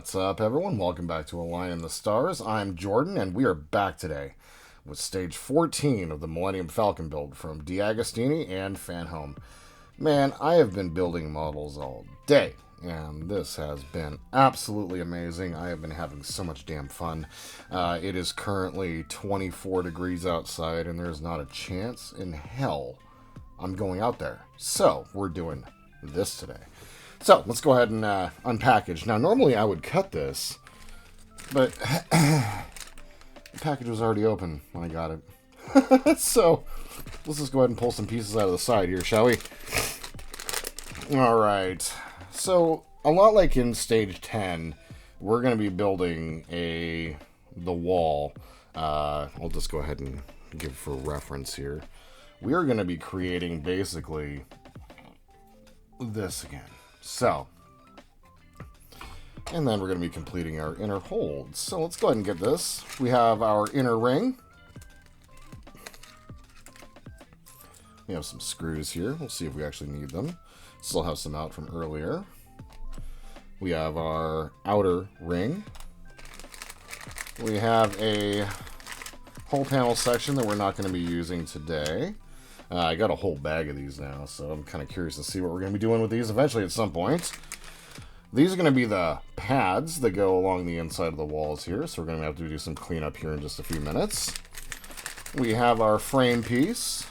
What's up, everyone? Welcome back to A Line in the Stars. I'm Jordan, and we are back today with stage 14 of the Millennium Falcon build from D'Agostini and Fanhome. Man, I have been building models all day, and this has been absolutely amazing. I have been having so much damn fun. It is currently 24 degrees outside, and there's not a chance in hell I'm going out there. So, we're doing this today. So, let's go ahead and unpackage. Now, normally I would cut this, but the package was already open when I got it. So, let's just go ahead and pull some pieces out of the side here, shall we? Alright. So, a lot like in stage 10, we're going to be building the wall. I'll just go ahead and give for reference here. We are going to be creating basically this again. So, and then we're going to be completing our inner holds. So let's go ahead and get this. We have our inner ring. We have some screws here. We'll see if we actually need them. Still have some out from earlier. We have our outer ring. We have a whole panel section that we're not going to be using today. I got a whole bag of these now, so I'm kind of curious to see what we're going to be doing with these eventually at some point. These are going to be the pads that go along the inside of the walls here, so we're going to have to do some cleanup here in just a few minutes. We have our frame piece.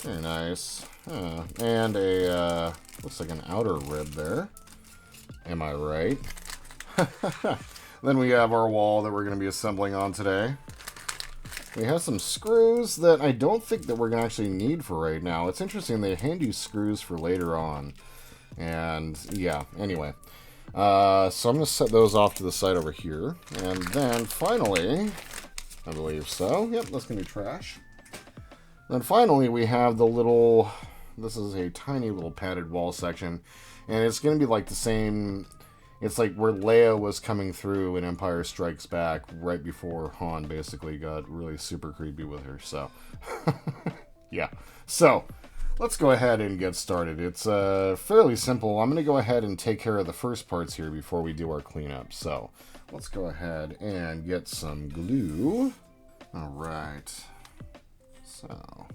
Very nice. And a, looks like an outer rib there. Am I right? Then we have our wall that we're going to be assembling on today. We have some screws that I don't think that we're going to actually need for right now. It's interesting, they hand you screws for later on. And, yeah, anyway. So I'm going to set those off to the side over here. And then, finally, I believe so. Yep, that's going to be trash. Then finally, we have the little, this is a tiny little padded wall section. And it's going to be like the same, it's like where Leia was coming through in Empire Strikes Back right before Han basically got really super creepy with her. So, yeah. So, let's go ahead and get started. It's fairly simple. I'm going to go ahead and take care of the first parts here before we do our cleanup. So, let's go ahead and get some glue. All right. So,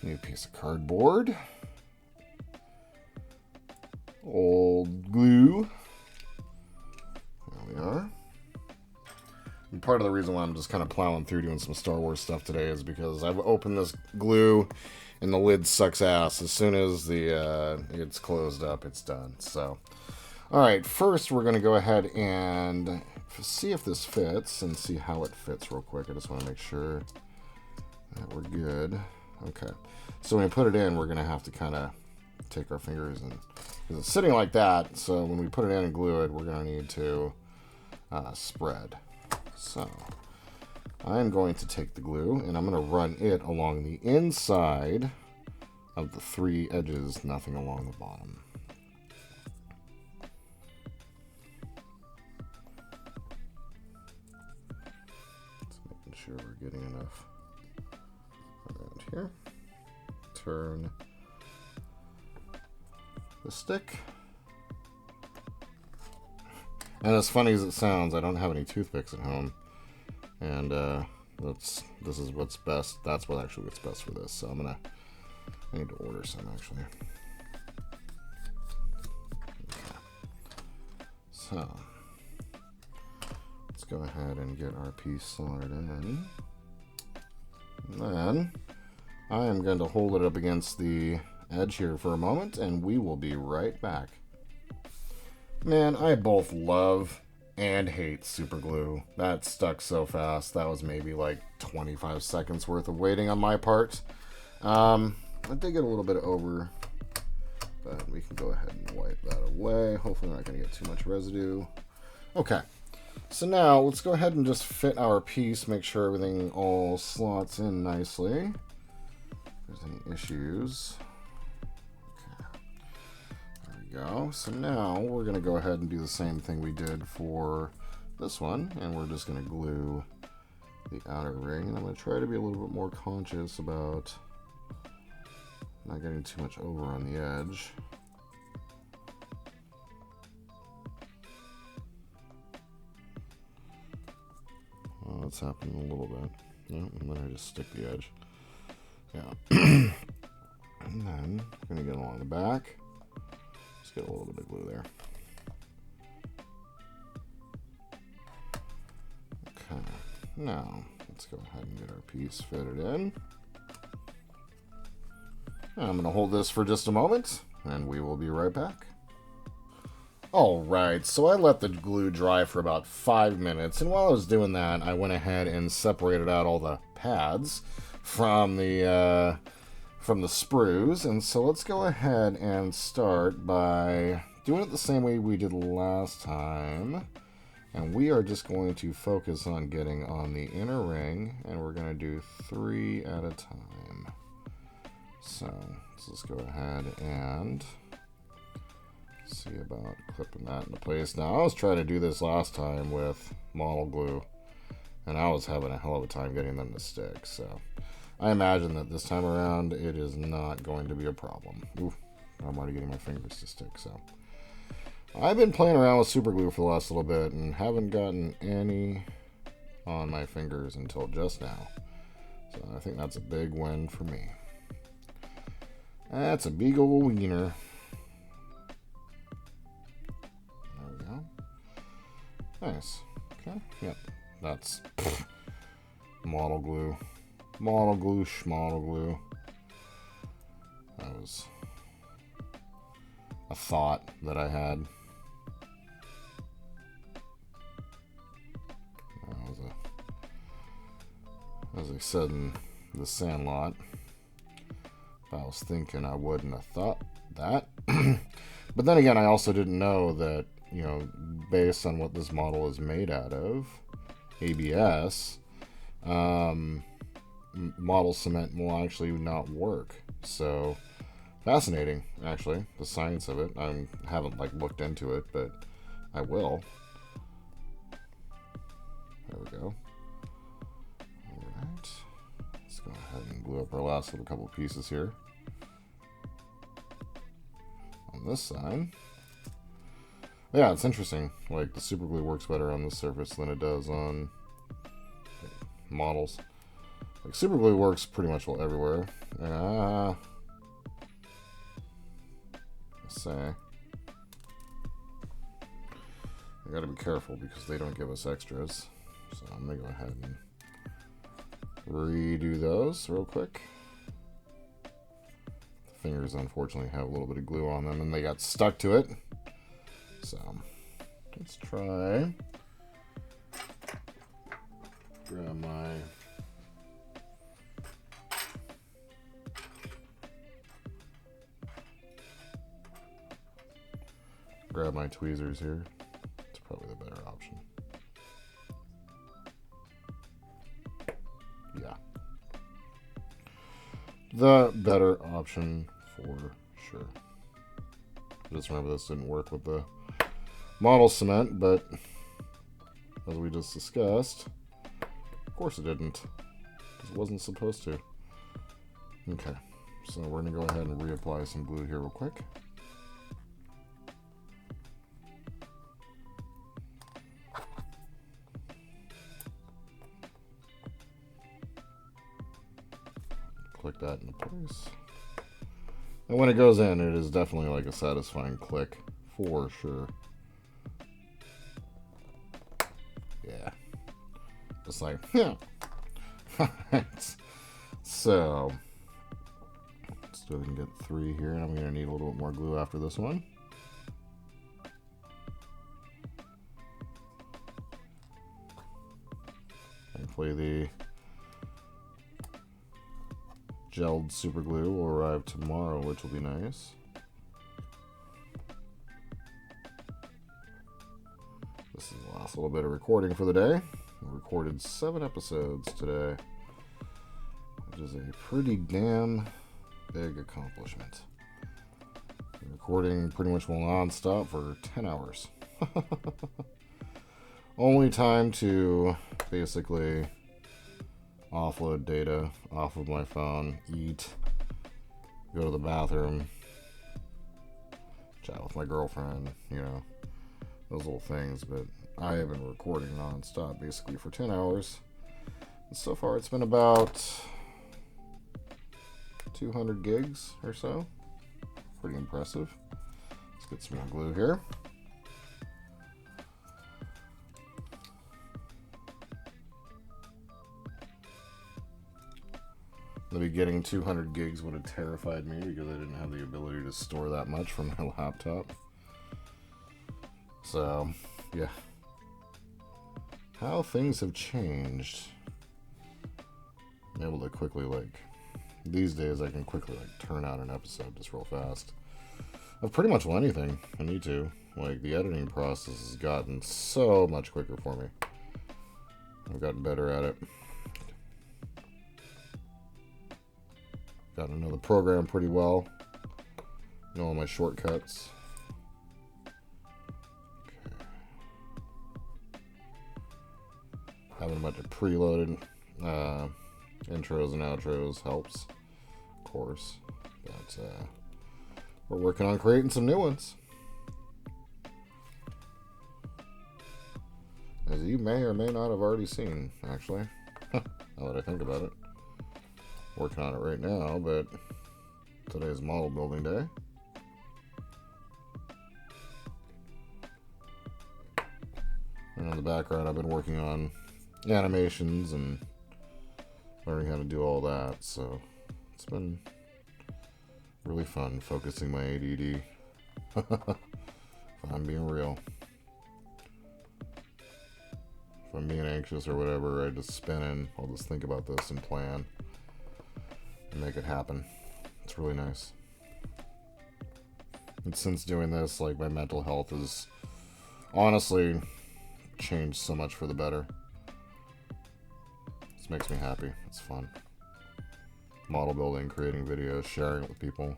new piece of cardboard. Old glue. There we are. And part of the reason why I'm just kind of plowing through doing some Star Wars stuff today is because I've opened this glue and the lid sucks ass. As soon as it's closed up, it's done. So, alright, first we're going to go ahead and see if this fits and see how it fits real quick. I just want to make sure that we're good. Okay. So when we put it in, we're going to have to kind of take our fingers and, because it's sitting like that, so when we put it in and glue it, we're going to need to spread. So I'm going to take the glue and I'm going to run it along the inside of the three edges, nothing along the bottom. Just making sure we're getting enough around here. Turn the stick. And as funny as it sounds, I don't have any toothpicks at home. And this is what's best. That's what actually what's best for this. So I need to order some actually. Okay. So let's go ahead and get our piece soldered in. And then I am going to hold it up against the edge here for a moment, and we will be right back. Man, I both love and hate super glue. That stuck so fast. That was maybe like 25 seconds worth of waiting on my part. I did get a little bit over, but we can go ahead and wipe that away. Hopefully we're not going to get too much residue. Okay, so now let's go ahead and just fit our piece, make sure everything all slots in nicely. If there's any issues. Go. So now we're going to go ahead and do the same thing we did for this one, and we're just going to glue the outer ring. And I'm going to try to be a little bit more conscious about not getting too much over on the edge. that's happening a little bit. No, and then I just stick the edge. Yeah. And then I'm going to get along the back. Just get a little bit of glue there. Okay. Now, let's go ahead and get our piece fitted in. I'm going to hold this for just a moment, and we will be right back. Alright, so I let the glue dry for about 5 minutes, and while I was doing that, I went ahead and separated out all the pads from the sprues. And so let's go ahead and start by doing it the same way we did last time. And we are just going to focus on getting on the inner ring, and we're going to do 3 at a time. So let's just go ahead and see about clipping that into place. Now, I was trying to do this last time with model glue, and I was having a hell of a time getting them to stick. So I imagine that this time around it is not going to be a problem. Ooh, I'm already getting my fingers to stick. So I've been playing around with super glue for the last little bit and haven't gotten any on my fingers until just now. So I think that's a big win for me. That's a big old wiener. There we go. Nice. Okay. Yep. That's model glue. Model glue, schmodel glue. That was a thought that I had. That was as I said in the Sandlot, if I was thinking, I wouldn't have thought that. But then again, I also didn't know that, you know, based on what this model is made out of, ABS, model cement will actually not work. So fascinating, actually, the science of it. I haven't looked into it, but I will. There we go. All right, let's go ahead and glue up our last little couple pieces here on this side. Yeah, it's interesting. Like, the super glue works better on this surface than it does on models. Like, super glue works pretty much well everywhere. I gotta be careful because they don't give us extras. So I'm gonna go ahead and redo those real quick. The fingers unfortunately have a little bit of glue on them and they got stuck to it. So let's try. Grab my tweezers here. It's probably the better option. Yeah. The better option for sure. Just remember this didn't work with the model cement, but as we just discussed, of course it didn't, because it wasn't supposed to. Okay, so we're going to go ahead and reapply some glue here real quick. Click that into place. And when it goes in, it is definitely like a satisfying click, for sure. Yeah. Just like, yeah. So, let's go ahead and get 3 here. I'm going to need a little bit more glue after this one. Thankfully, the gelled super glue will arrive tomorrow, which will be nice. This is the last little bit of recording for the day. We recorded 7 episodes today, which is a pretty damn big accomplishment. Been recording pretty much non-stop for 10 hours. Only time to basically offload data off of my phone, eat, go to the bathroom, chat with my girlfriend, you know, those little things. But I have been recording non-stop basically for 10 hours So far it's been about 200 gigs or so. Pretty impressive. Let's get some more glue here. Maybe getting 200 gigs would have terrified me because I didn't have the ability to store that much from my laptop. So, yeah. How things have changed. I'm able to quickly, like, these days I can quickly, like, turn out an episode just real fast. Of pretty much anything I need to. Like, the editing process has gotten so much quicker for me. I've gotten better at it. Got to know the program pretty well. Know all my shortcuts. Okay. Having a bunch of preloaded intros and outros helps, of course. But we're working on creating some new ones. As you may or may not have already seen, actually. Now that I think about it. Working on it right now, but today is model building day. And in the background, I've been working on animations and learning how to do all that, so it's been really fun focusing my ADD. If I'm being real. If I'm being anxious or whatever, I just spin in. I'll just think about this and plan. And make it happen. It's really nice. And since doing this, like, my mental health has honestly changed so much for the better. This makes me happy. It's fun. Model building, creating videos, sharing it with people,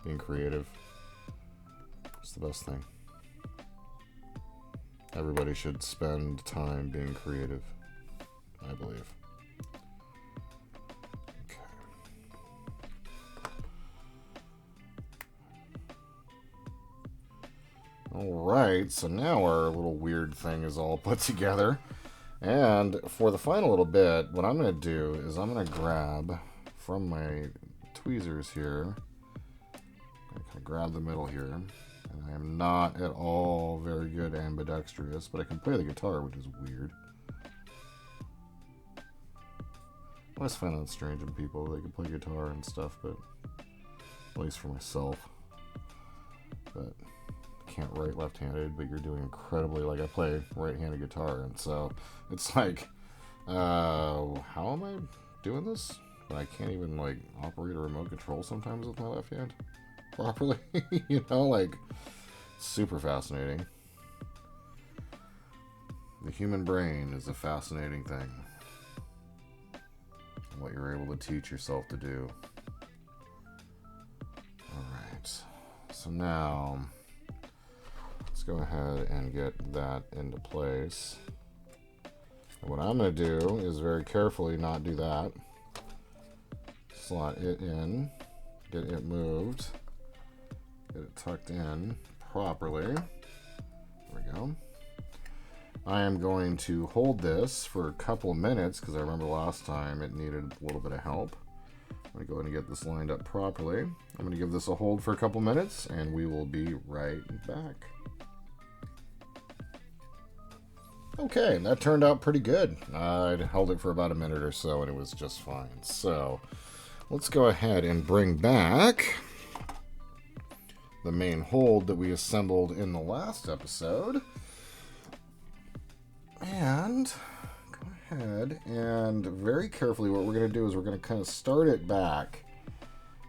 being creative. It's the best thing. Everybody should spend time being creative, I believe. Alright, so now our little weird thing is all put together. And for the final little bit, what I'm going to do is I'm going to grab from my tweezers here. I can grab the middle here. And I am not at all very good ambidextrous, but I can play the guitar, which is weird. I always find that strange in people. They can play guitar and stuff, but at least for myself. But can't write left-handed, but you're doing incredibly, like, I play right-handed guitar, and so it's like, how am I doing this? But I can't even, like, operate a remote control sometimes with my left hand properly. You know, like, super fascinating. The human brain is a fascinating thing. And what you're able to teach yourself to do. Alright, so now let's go ahead and get that into place. And what I'm going to do is very carefully not do that. Slot it in, get it moved, get it tucked in properly. There we go. I am going to hold this for a couple of minutes because I remember last time it needed a little bit of help. I'm going to go ahead and get this lined up properly. I'm going to give this a hold for a couple minutes and we will be right back. Okay, that turned out pretty good. I'd held it for about a minute or so and it was just fine. So let's go ahead and bring back the main hold that we assembled in the last episode. And go ahead and very carefully what we're going to do is we're going to kind of start it back.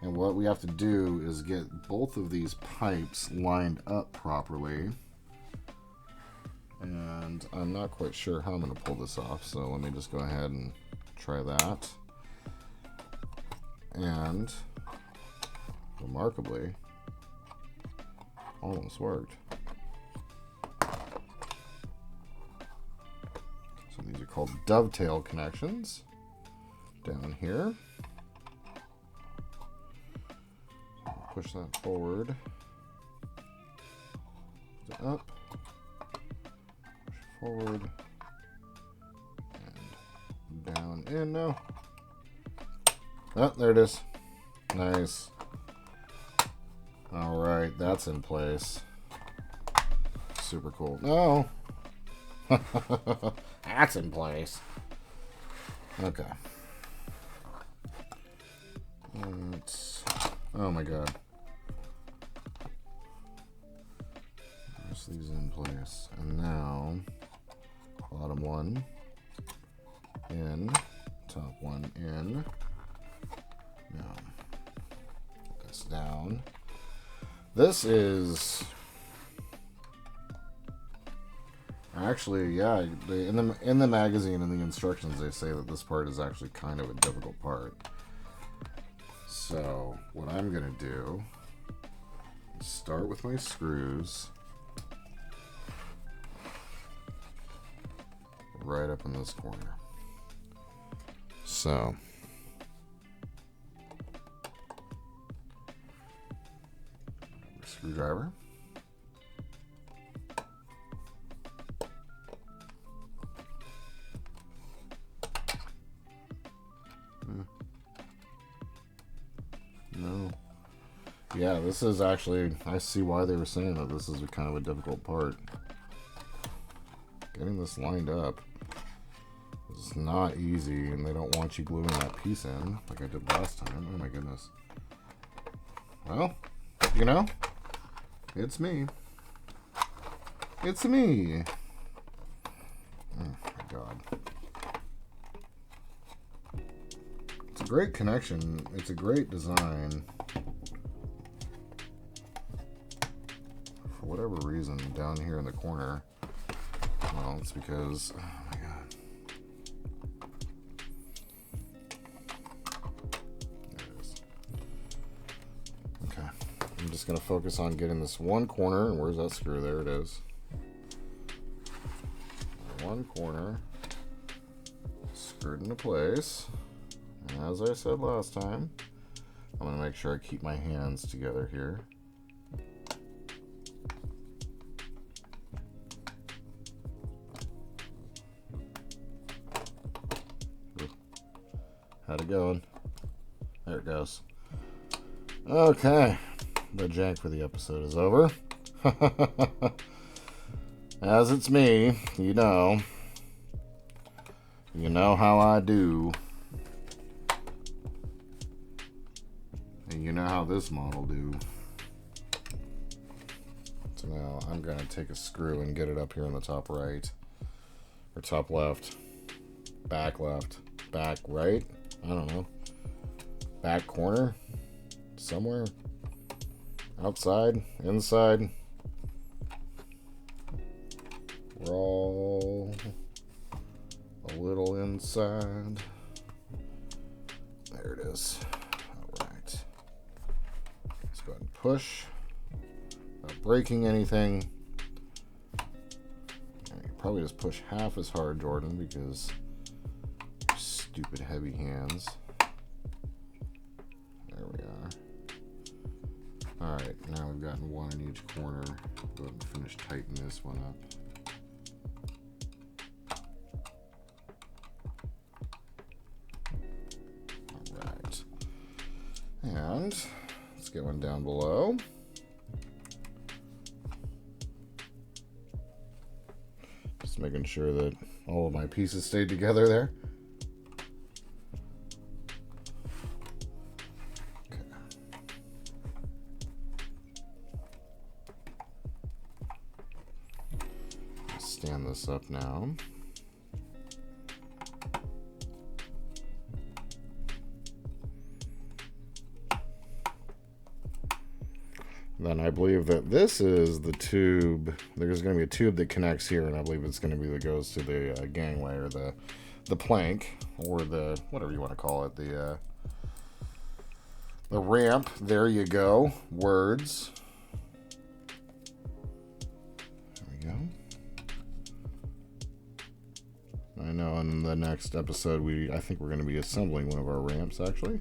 And what we have to do is get both of these pipes lined up properly. And I'm not quite sure how I'm going to pull this off, so let me just go ahead and try that. And remarkably, almost worked. So these are called dovetail connections down here. Push that forward, up, push forward, and down And no. Oh, there it is. Nice. Alright, that's in place. Super cool. No! That's in place. Okay. Oh my god. There's these in place. And now, bottom one in, top one in. Now, put this down. This is actually, yeah, in the magazine and the instructions they say that this part is actually kind of a difficult part. So what I'm gonna do is start with my screws right up in this corner. So screwdriver. No. Yeah, this is actually, I see why they were saying that this is a kind of a difficult part. Getting this lined up is not easy, and they don't want you gluing that piece in like I did last time. Oh my goodness. Well, you know, it's me. It's me. Oh my god. It's a great connection. It's a great design. For whatever reason, down here in the corner, well, it's because, oh my god. There it is. Okay. I'm just going to focus on getting this one corner. And where's that screw? There it is. One corner screwed into place. And as I said last time, I'm going to make sure I keep my hands together here. How'd it going? There it goes. Okay. The jank for the episode is over. As it's me, you know. You know how I do. And you know how this model do. So now I'm going to take a screw and get it up here on the top right. Or top left. Back left. Back right. I don't know. Back corner. Somewhere. Outside. Inside. We're all a little inside. There it is. Alright. Let's go ahead and push. Not breaking anything. You probably just push half as hard, Jordan, because stupid heavy hands. There we are. Alright, now we've gotten one in each corner. Go ahead and finish tightening this one up. Alright. And let's get one down below. Just making sure that all of my pieces stayed together there. Stand this up now. Then I believe that this is the tube. There's going to be a tube that connects here, and I believe it's going to be that goes to the gangway or the plank or the whatever you want to call it, the ramp. There you go. Words. There we go. I know in the next episode I think we're going to be assembling one of our ramps actually.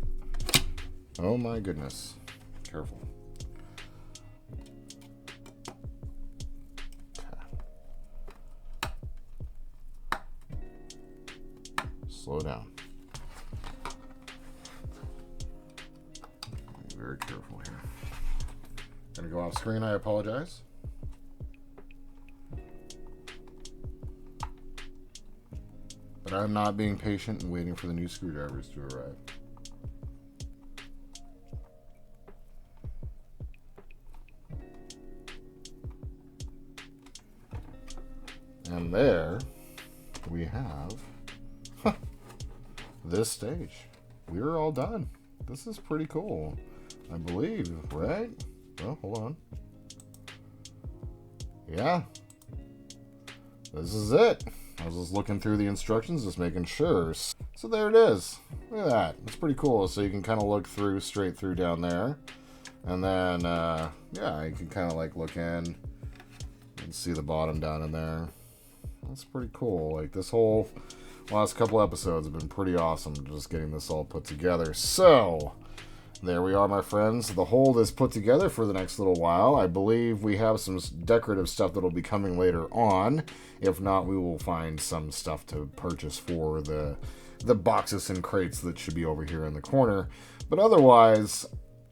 Oh my goodness. Careful. Okay. Slow down. very careful here. Gonna go off screen, I apologize. But I'm not being patient and waiting for the new screwdrivers to arrive. And there we have this stage. We're all done. This is pretty cool, I believe, right? Oh, hold on. Yeah. This is it. I was just looking through the instructions, just making sure. So there it is. Look at that. It's pretty cool. So you can kind of look through, straight through down there. And then, yeah, you can kind of like look in and see the bottom down in there. That's pretty cool. Like this whole last couple episodes have been pretty awesome, just getting this all put together. So there we are, my friends. The hold is put together for the next little while. I believe we have some decorative stuff that will be coming later on. If not, we will find some stuff to purchase for the boxes and crates that should be over here in the corner. But otherwise,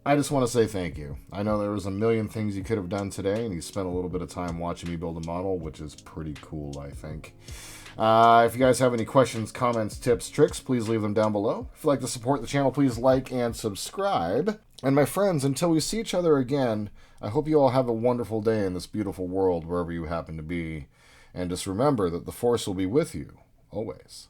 I just want to say thank you. I know there was a million things you could have done today, and you spent a little bit of time watching me build a model, which is pretty cool, I think. If you guys have any questions, comments, tips, tricks, please leave them down below. If you'd like to support the channel, please like and subscribe. And my friends, until we see each other again, I hope you all have a wonderful day in this beautiful world, wherever you happen to be. And just remember that the Force will be with you, always.